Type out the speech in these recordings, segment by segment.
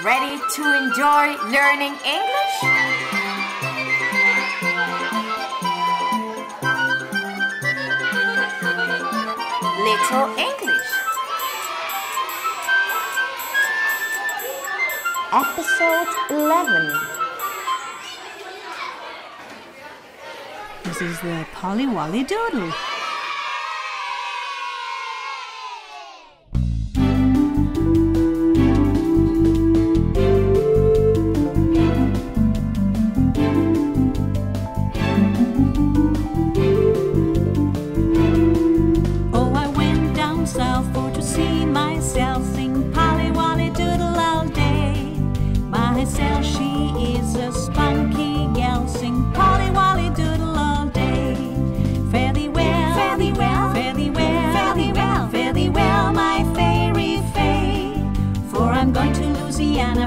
Ready to enjoy learning English? Little English. Episode 11. This is the Polly Wolly Doodle.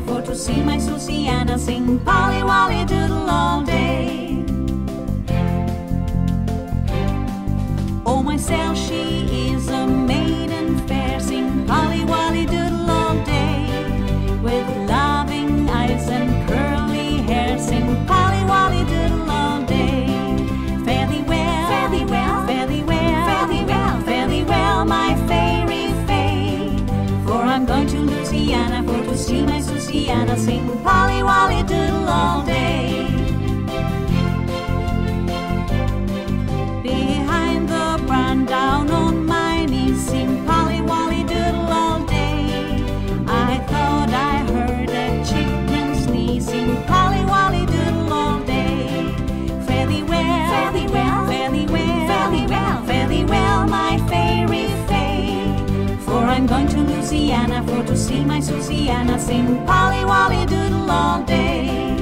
For to see my Susiana sing Polly Wolly Doodle all day. Oh, myself, she is a maiden fair, sing Polly Wolly Doodle all day. With loving eyes and curly hair, sing Polly Wolly Doodle all day. Fare thee well, fare thee well, fare thee well, fare thee well, fare thee well, my fairy fay. For I'm going to Louisiana for to see my Susiana sing Polly Wolly Doodle all day. Behind the barn down on my knees sing Polly Wolly Doodle all day. I thought I heard a chicken sneeze sing Polly Wolly Doodle all day. Fare thee well, fare thee well, fare thee well, fare thee well, fare thee well, my fairy fay. For I'm going to Louisiana for to see my Susiana sing Polly Wolly Doodle all day.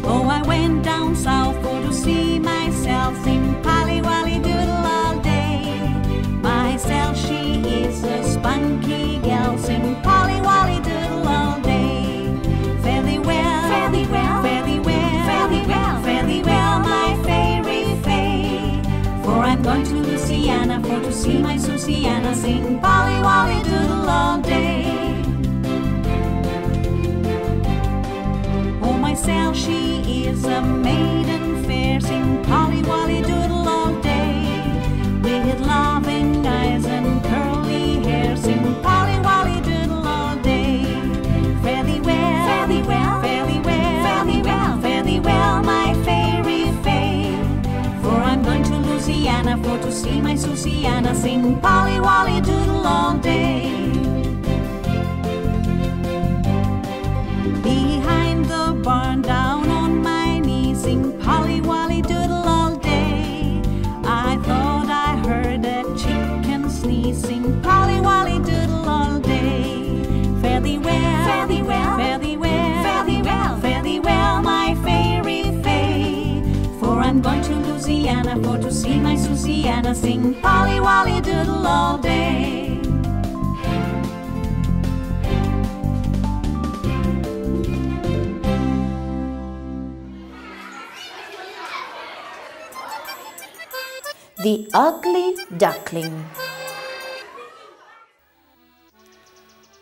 Oh, I went down south for to see myself sing Polly Wolly Doodle all day. Myself, she is a spunky gal, sing Polly Wolly Doodle all day. Fare thee well, fare thee well, fare thee well, fare thee well, fare thee well, my fairy fay. For I'm going to Louisiana for to see my Susiana sing Polly Wolly Doodle all day. Oh, myself, she is a maiden fair, sing Polly Wolly Doodle all day. With loving eyes and curly hair, sing Polly Wolly Doodle all day. Fare thee well, fare thee well, fare thee well, fare thee well, fare thee well, my fairy fay. For I'm going to Louisiana for to see my Susiana sing Polly Wolly Doodle all day. Behind the barn down on my knees sing Polly Wolly Doodle all day. I thought I heard a chicken sneeze sing Polly Wolly Doodle all day. Fare thee well, fare thee well, fare thee well, fare thee well, fare thee well, my fairy fay. For I'm going to Louisiana for to see my Susiana sing Polly Wolly Doodle all day. The Ugly Duckling.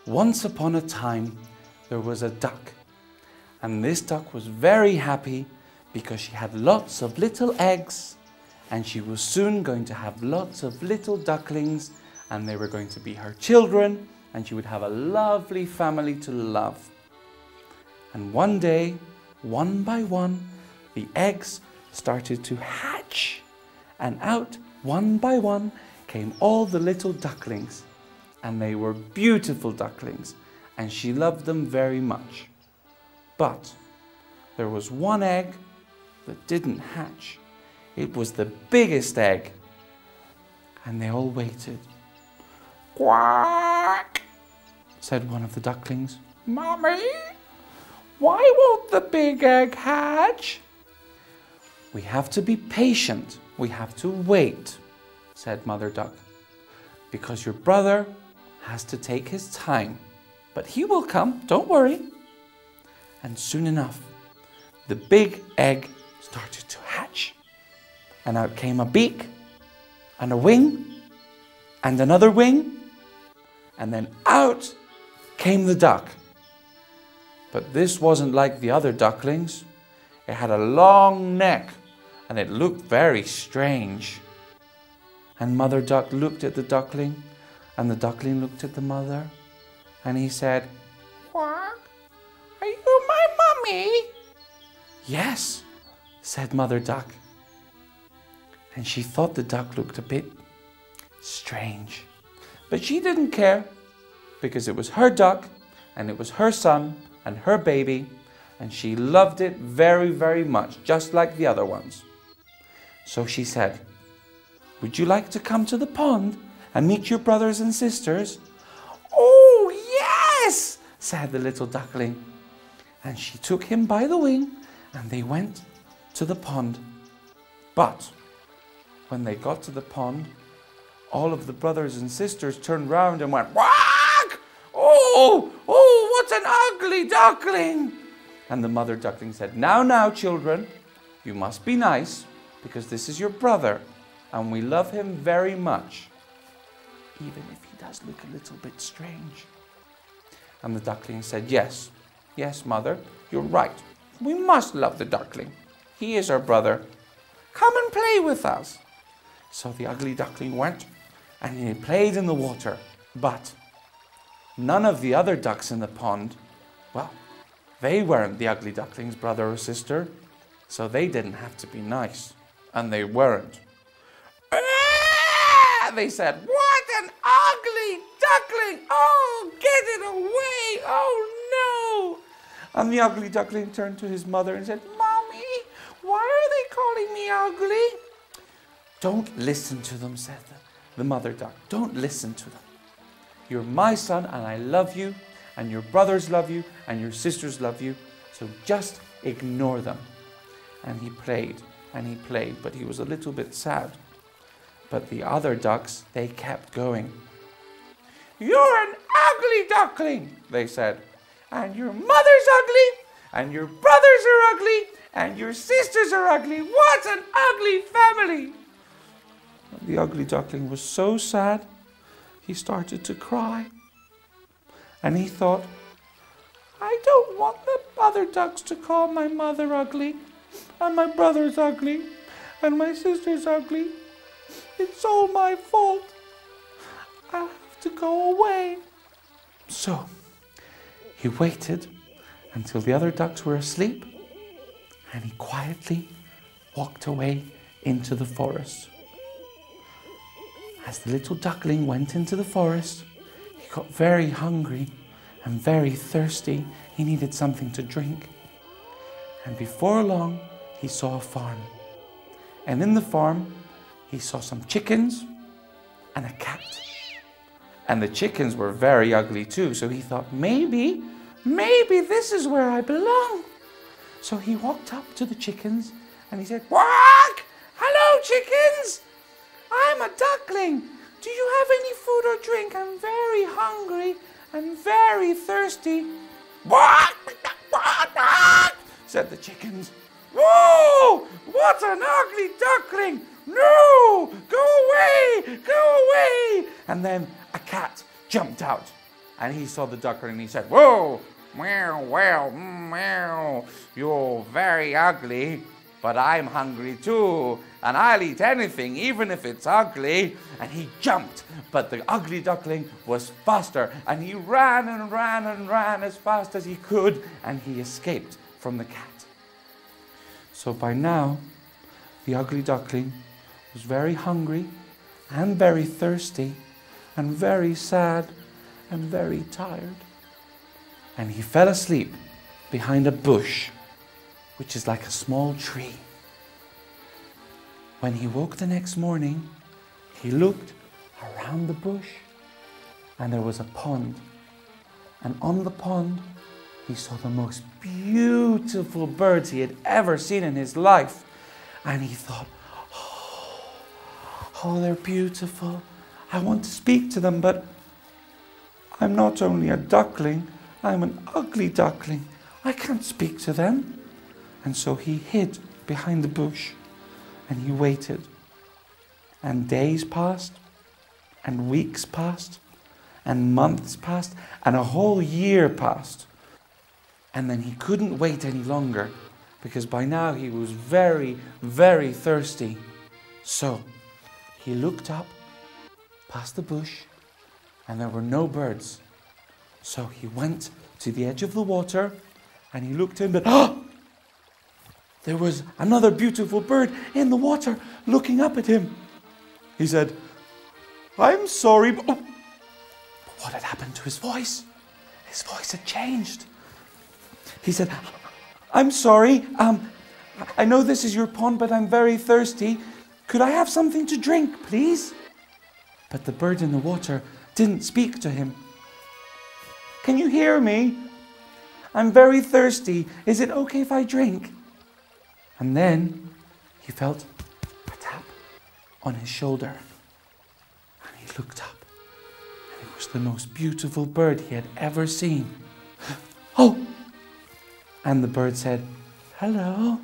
Once upon a time, there was a duck, and this duck was very happy because she had lots of little eggs, and she was soon going to have lots of little ducklings, and they were going to be her children, and she would have a lovely family to love. And one day, one by one, the eggs started to hatch, and out, one by one, came all the little ducklings. And they were beautiful ducklings, and she loved them very much. But there was one egg that didn't hatch. It was the biggest egg. And they all waited. "Quack," said one of the ducklings. "Mommy, why won't the big egg hatch?" "We have to be patient. We have to wait," said Mother Duck, "because your brother has to take his time, but he will come, don't worry." And soon enough, the big egg started to hatch, and out came a beak and a wing and another wing and then out came the duck. But this wasn't like the other ducklings. It had a long neck, and it looked very strange. And Mother Duck looked at the duckling, and the duckling looked at the mother, and he said, "What? Are you my mummy?" "Yes," said Mother Duck. And she thought the duck looked a bit strange. But she didn't care, because it was her duck, and it was her son, and her baby, and she loved it very, very much, just like the other ones. So she said, "Would you like to come to the pond and meet your brothers and sisters?" "Oh, yes," said the little duckling. And she took him by the wing, and they went to the pond. But when they got to the pond, all of the brothers and sisters turned round and went, "Quack! Oh, what an ugly duckling!" And the mother duckling said, Now, children, you must be nice, because this is your brother, and we love him very much, even if he does look a little bit strange." And the duckling said, Yes, mother, you're right. We must love the duckling. He is our brother. Come and play with us." So the ugly duckling went, and he played in the water. But none of the other ducks in the pond, well, they weren't the ugly duckling's brother or sister, so they didn't have to be nice. And they weren't. "Ah!" they said, "What an ugly duckling! Oh, get it away! Oh, no!" And the ugly duckling turned to his mother and said, "Mommy, why are they calling me ugly?" "Don't listen to them," said the mother duck. "Don't listen to them. You're my son, and I love you, and your brothers love you, and your sisters love you, so just ignore them." And he played, but he was a little bit sad. But the other ducks, they kept going. "You're an ugly duckling," they said, "and your mother's ugly, and your brothers are ugly, and your sisters are ugly. What an ugly family!" The ugly duckling was so sad, he started to cry. And he thought, "I don't want the other ducks to call my mother ugly, and my brother's ugly, and my sister's ugly. It's all my fault. I have to go away." So he waited until the other ducks were asleep, and he quietly walked away into the forest. As the little duckling went into the forest, he got very hungry and very thirsty. He needed something to drink. And before long, he saw a farm. And in the farm, he saw some chickens and a cat. And the chickens were very ugly too, so he thought, maybe this is where I belong. So he walked up to the chickens and he said, "Quack! Hello, chickens! I'm a duckling. Do you have any food or drink? I'm very hungry and very thirsty." "Quack! Quack! Quack!" said the chickens. "Whoa! What an ugly duckling! No! Go away! Go away!" And then a cat jumped out and he saw the duckling and he said, "Whoa! Well, meow. You're very ugly, but I'm hungry too, and I'll eat anything, even if it's ugly." And he jumped, but the ugly duckling was faster, and he ran and ran and ran as fast as he could, and he escaped from the cat. So by now, the ugly duckling was very hungry, and very thirsty, and very sad, and very tired. And he fell asleep behind a bush, which is like a small tree. When he woke the next morning, he looked around the bush, and there was a pond. And on the pond, he saw the most beautiful birds he had ever seen in his life. And he thought, oh, they're beautiful. I want to speak to them, but I'm not only a duckling, I'm an ugly duckling. I can't speak to them. And so he hid behind the bush and he waited. And days passed and weeks passed and months passed, and a whole year passed. And then he couldn't wait any longer, because by now he was very, very thirsty. So he looked up past the bush, and there were no birds. So he went to the edge of the water, and he looked in, but there was another beautiful bird in the water looking up at him. He said, "I'm sorry, but what had happened to his voice? His voice had changed. He said, "I'm sorry, I know this is your pond, but I'm very thirsty. Could I have something to drink, please?" But the bird in the water didn't speak to him. "Can you hear me? I'm very thirsty. Is it okay if I drink?" And then he felt a tap on his shoulder. And he looked up. And it was the most beautiful bird he had ever seen. "Oh!" And the bird said, "Hello."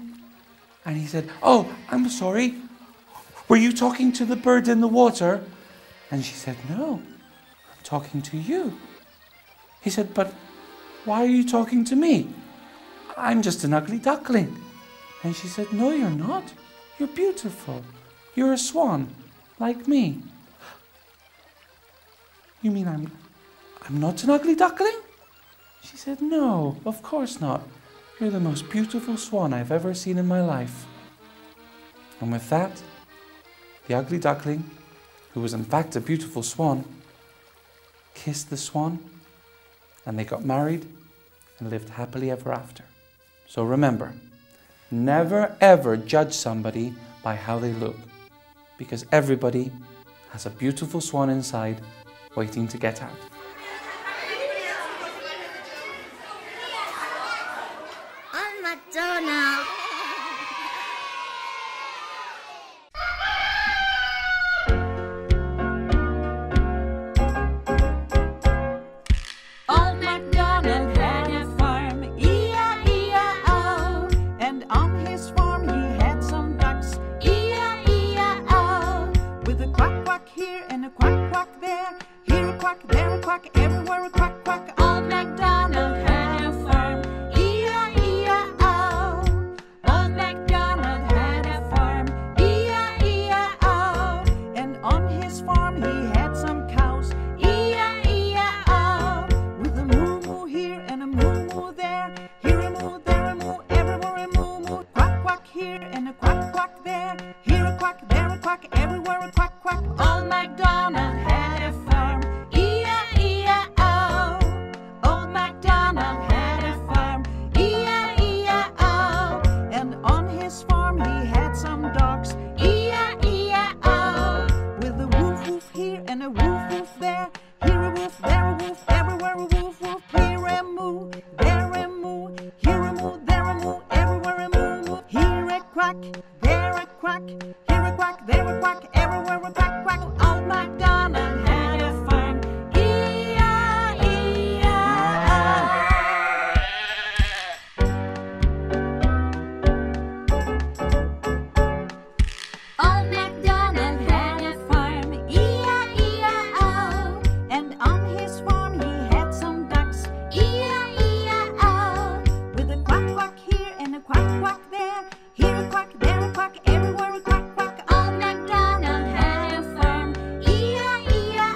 And he said, "Oh, I'm sorry. Were you talking to the bird in the water?" And she said, "No, I'm talking to you." He said, "But why are you talking to me? I'm just an ugly duckling." And she said, "No, you're not. You're beautiful. You're a swan, like me." "You mean I'm not an ugly duckling?" She said, "No, of course not. You're the most beautiful swan I've ever seen in my life." And with that, the ugly duckling, who was in fact a beautiful swan, kissed the swan, and they got married and lived happily ever after. So remember, never ever judge somebody by how they look, because everybody has a beautiful swan inside waiting to get out. On McDonald. Old MacDonald had a farm, E-I-E-I-O, and on his farm he had some ducks, E-I-E-I-O, with a quack quack here and a quack quack there, here a quack, there a quack, everywhere a quack quack. Old MacDonald had a farm, E-I-E-I-O. Old MacDonald had a farm, E-I-E-I-O, and on his farm he had some cows, E-I-E-I-O, with a moo moo here and a moo moo there, here a moo, there a moo, everywhere a moo moo, quack quack here and a quack quack there, here a quack, there a quack, everywhere a quack quack. Old MacDonald had a farm, E-I-E-I-O. Old MacDonald had a farm, E-I-E-I-O, and on his farm he had some dogs, E-I-E-I-O, with a woof woof here and a woof woof there, here a woof, there a woof, everywhere a woof woof, here a moo, there a moo, here a moo, there a moo, everywhere a moo moo, here a quack, there a quack, here a quack, there a quack, everywhere a quack quack. Old MacDonald had a farm, Old MacDonald had a farm, E-I-E-I-O, and on his farm he had some ducks, E-I-E-I-O, with a quack quack here and a quack quack there, here a quack, there a quack, everywhere a quack quack. Old MacDonald had a farm, E-I-E-I-O.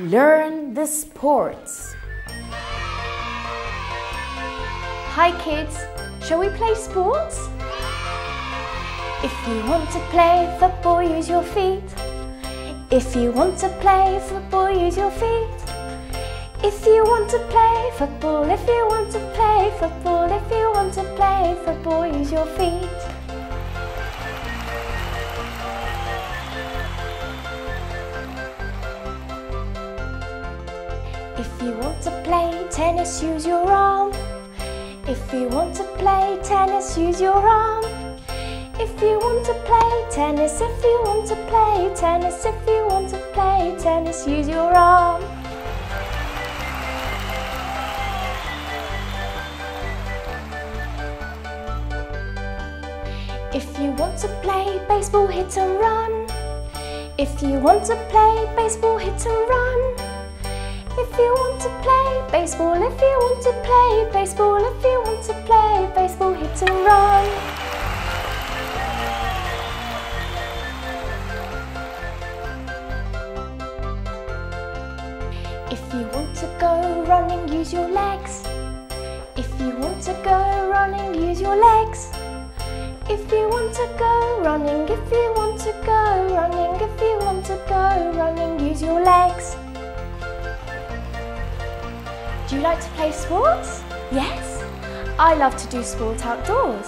Learn the sports. Hi kids, shall we play sports? If you want to play football, use your feet. If you want to play football, use your feet. If you want to play football, if you want to play football, if you want to play football, use your feet. If you want to play tennis, use your arm. If you want to play tennis, use your arm. If you want to play tennis, if you want to play tennis, if you want to play tennis, use your arm. If you want to play baseball, hit and run. If you want to play baseball, hit and run. If you want to play baseball, if you want to play baseball, if you want to play baseball, hit and run. If you want to go running, use your legs. If you want to go running, use your legs. If you want to go running, if you want to go running, if you want to go running, use your legs. Do you like to play sports? Yes? I love to do sport outdoors.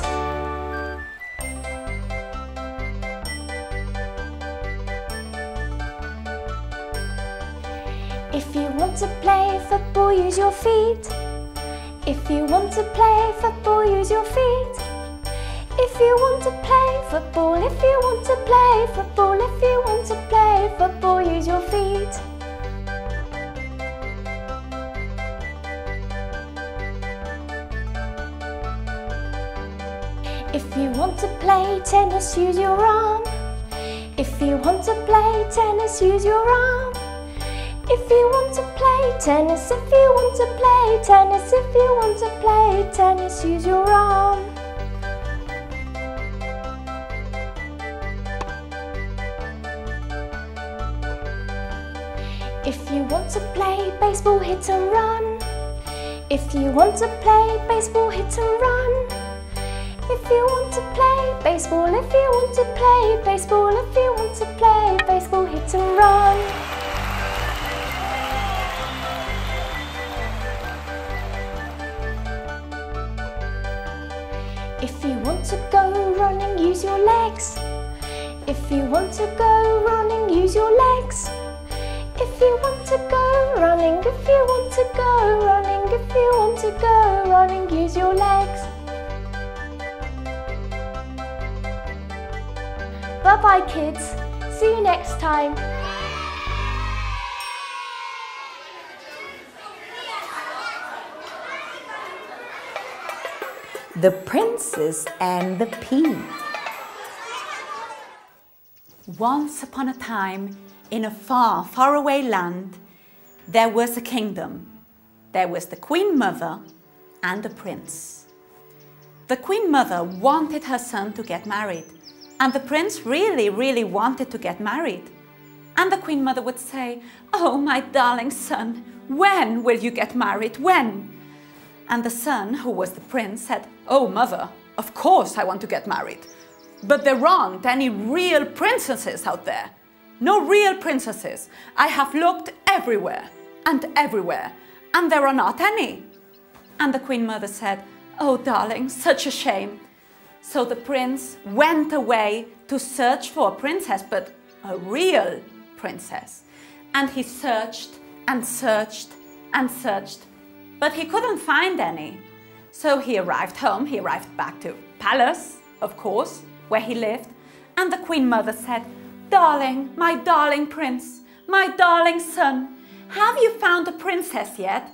If you want to play football, use your feet. If you want to play football, use your feet. If you want to play football, if you want to play football, if you want to play football, use your feet. If you want to play tennis, use your arm. If you want to play tennis, use your arm. If you want to play tennis, if you want to play tennis, if you want to play tennis, use your arm. If you want to play baseball, hit and run. If you want to play baseball, hit and run. If you want to play baseball, if you want to play baseball, if you want to play baseball, hit and run. If you want to go running, use your legs. If you want to go running, use your legs. If you want to go running, if you want to go running, if you want to go running, use your legs. Bye-bye kids, see you next time. The Princess and the Pea. Once upon a time, in a far, far away land, there was a kingdom. There was the Queen Mother and the Prince. The Queen Mother wanted her son to get married, and the Prince really, really wanted to get married. And the Queen Mother would say, "Oh, my darling son, when will you get married? When?" And the son, who was the Prince, said, "Oh, Mother, of course I want to get married. But there aren't any real princesses out there. No real princesses. I have looked everywhere, and there are not any." And the Queen Mother said, "Oh, darling, such a shame." So the Prince went away to search for a princess, but a real princess. And he searched and searched and searched, but he couldn't find any. So he arrived home, he arrived back to palace, of course, where he lived. And the Queen Mother said, "Darling, my darling prince, my darling son, have you found a princess yet?"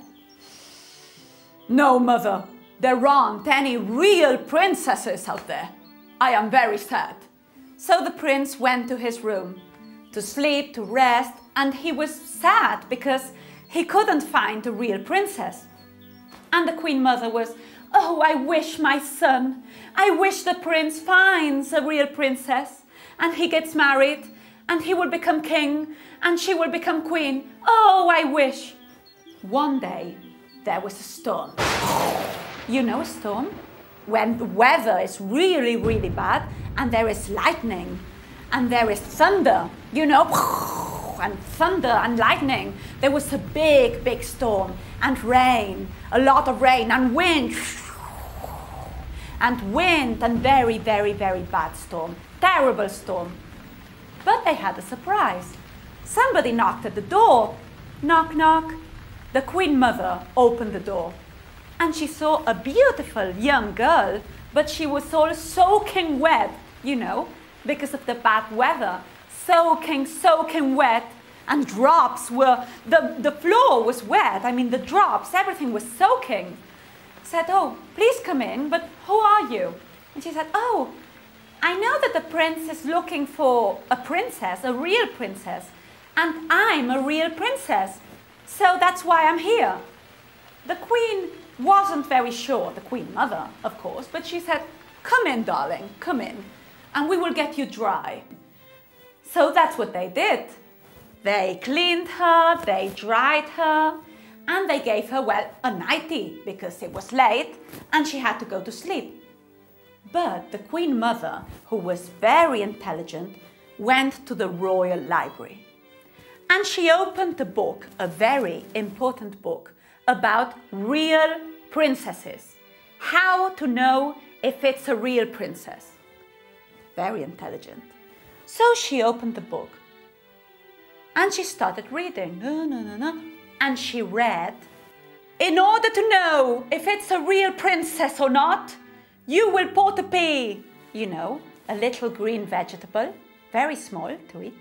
"No, Mother, there aren't any real princesses out there. I am very sad." So the prince went to his room to sleep, to rest, and he was sad because he couldn't find a real princess. And the Queen Mother was, "Oh, I wish my son, I wish the prince finds a real princess and he gets married and he will become king, and she will become queen. Oh, I wish. One day, there was a storm. You know a storm? When the weather is really, really bad, and there is lightning, and there is thunder, you know, and thunder and lightning. There was a big, big storm, and rain, a lot of rain, and wind, and very, very, very bad storm, terrible storm. But they had a surprise. Somebody knocked at the door. Knock, knock. The Queen Mother opened the door, and she saw a beautiful young girl, but she was all soaking wet, you know, because of the bad weather. Soaking wet, and drops were, the floor was wet. I mean, the drops, everything was soaking. Said, oh, please come in, but who are you? And she said, oh, I know that the prince is looking for a princess, a real princess, and I'm a real princess, so that's why I'm here. The queen wasn't very sure, the Queen Mother, of course, but she said, come in, darling, come in, and we will get you dry. So that's what they did. They cleaned her, they dried her, and they gave her, well, a nightie, because it was late, and she had to go to sleep. But the Queen Mother, who was very intelligent, went to the royal library. And she opened a book, a very important book, about real princesses. How to know if it's a real princess. Very intelligent. So she opened the book. And she started reading. And she read, in order to know if it's a real princess or not, you will put a pea. You know, a little green vegetable, very small to eat.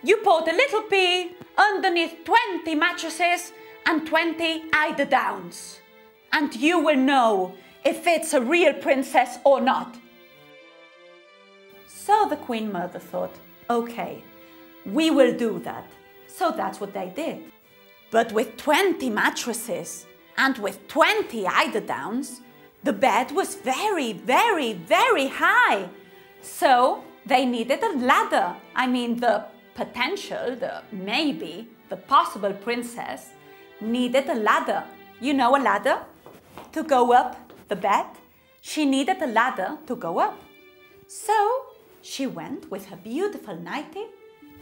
You put a little pea underneath 20 mattresses and 20 eider-downs. And you will know if it's a real princess or not. So the Queen Mother thought, okay, we will do that. So that's what they did. But with 20 mattresses and with 20 eider-downs, the bed was very, very, very high. So they needed a ladder. I mean, the potential, the possible princess needed a ladder. You know a ladder? To go up the bed. She needed a ladder to go up. So she went with her beautiful nightie.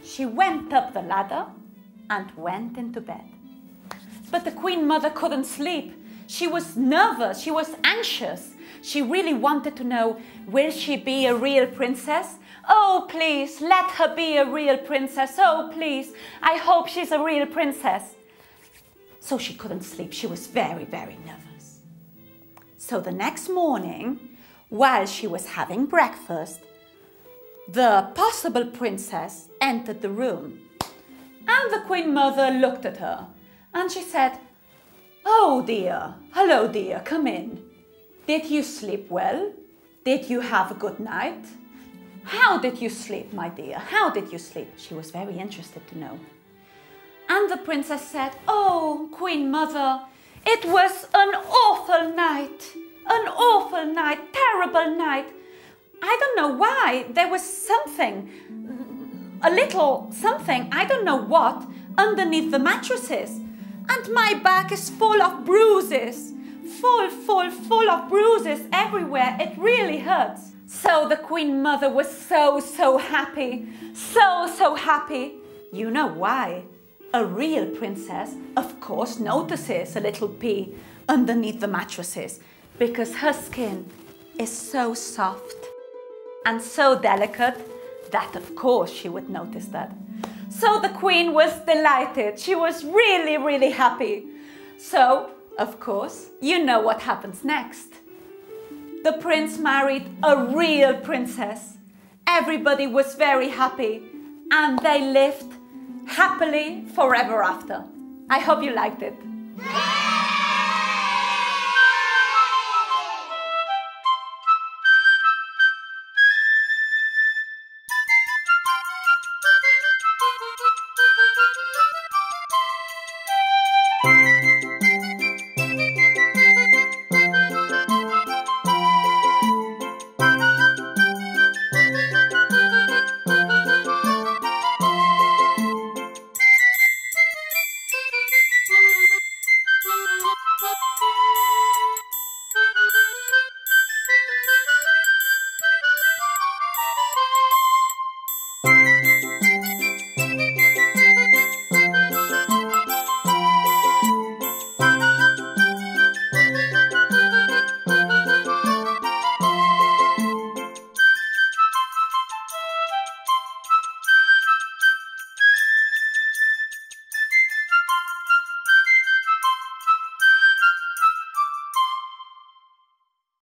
She went up the ladder and went into bed. But the Queen Mother couldn't sleep. She was nervous, she was anxious. She really wanted to know, will she be a real princess? Oh, please, let her be a real princess. Oh, please, I hope she's a real princess. So she couldn't sleep. She was very, very nervous. So the next morning, while she was having breakfast, the possible princess entered the room. And the Queen Mother looked at her and she said, oh dear, hello dear, come in. Did you sleep well? Did you have a good night? How did you sleep, my dear? How did you sleep? She was very interested to know. And the princess said, oh, Queen Mother, it was an awful night, terrible night. I don't know why, there was something, a little something, I don't know what, underneath the mattresses. And my back is full of bruises, full of bruises everywhere. It really hurts. So the Queen Mother was so happy, so happy. You know why? A real princess, of course, notices a little pea underneath the mattresses because her skin is so soft and so delicate that, of course, she would notice that. So the Queen was delighted. She was really, really happy. So, of course, you know what happens next. The prince married a real princess. Everybody was very happy and they lived happily forever after. I hope you liked it.